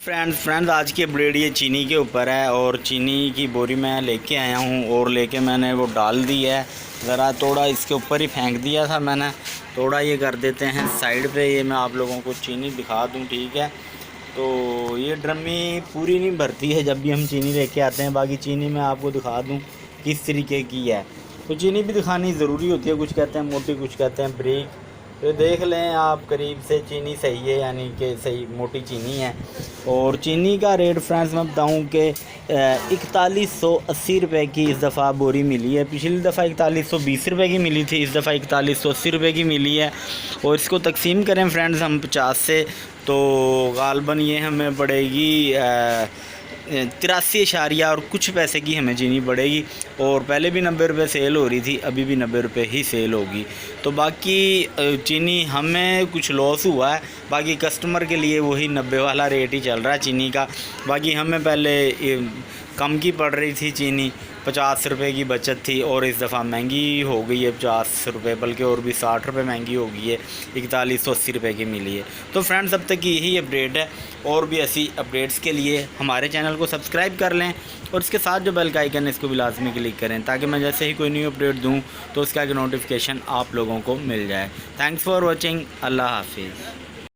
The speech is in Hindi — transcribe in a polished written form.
फ्रेंड्स आज की अपडेट ये चीनी के ऊपर है और चीनी की बोरी मैं लेके आया हूँ और लेके मैंने वो डाल दी है। ज़रा थोड़ा इसके ऊपर ही फेंक दिया था मैंने, थोड़ा ये कर देते हैं साइड पे। ये मैं आप लोगों को चीनी दिखा दूँ, ठीक है। तो ये ड्रमी पूरी नहीं भरती है जब भी हम चीनी लेके आते हैं। बाकी चीनी मैं आपको दिखा दूँ किस तरीके की है। तो चीनी भी दिखानी ज़रूरी होती है, कुछ कहते हैं मोटी, कुछ कहते हैं बारीक। तो देख लें आप करीब से चीनी सही है, यानी कि सही मोटी चीनी है। और चीनी का रेट फ्रेंड्स मैं बताऊं कि 4180 रुपये की इस दफ़ा बोरी मिली है। पिछली दफ़ा 4120 रुपये की मिली थी, इस दफ़ा 4180 रुपये की मिली है। और इसको तकसीम करें फ्रेंड्स हम 50 से, तो गालबन ये हमें पड़ेगी 83 और कुछ पैसे की हमें चीनी पड़ेगी। और पहले भी 90 रुपये सेल हो रही थी, अभी भी 90 रुपये ही सेल होगी। तो बाकी चीनी हमें कुछ लॉस हुआ है, बाकी कस्टमर के लिए वही 90 वाला रेट ही चल रहा है चीनी का। बाकी हमें पहले कम की पड़ रही थी चीनी, 50 रुपये की बचत थी, और इस दफ़ा महंगी हो गई है 50 रुपये, बल्कि और भी 60 रुपये महंगी हो गई है। 4180 रुपये की मिली है। तो फ्रेंड्स अब तक की यही अपडेट है, और भी ऐसी अपडेट्स के लिए हमारे चैनल को सब्सक्राइब कर लें और इसके साथ जो बेल का आइकन है इसको भी लाजमी क्लिक करें, ताकि मैं जैसे ही कोई न्यू अपडेट दूँ तो उसका एक नोटिफिकेशन आप लोगों को मिल जाए। Thanks for watching. अल्लाह हाफिज़।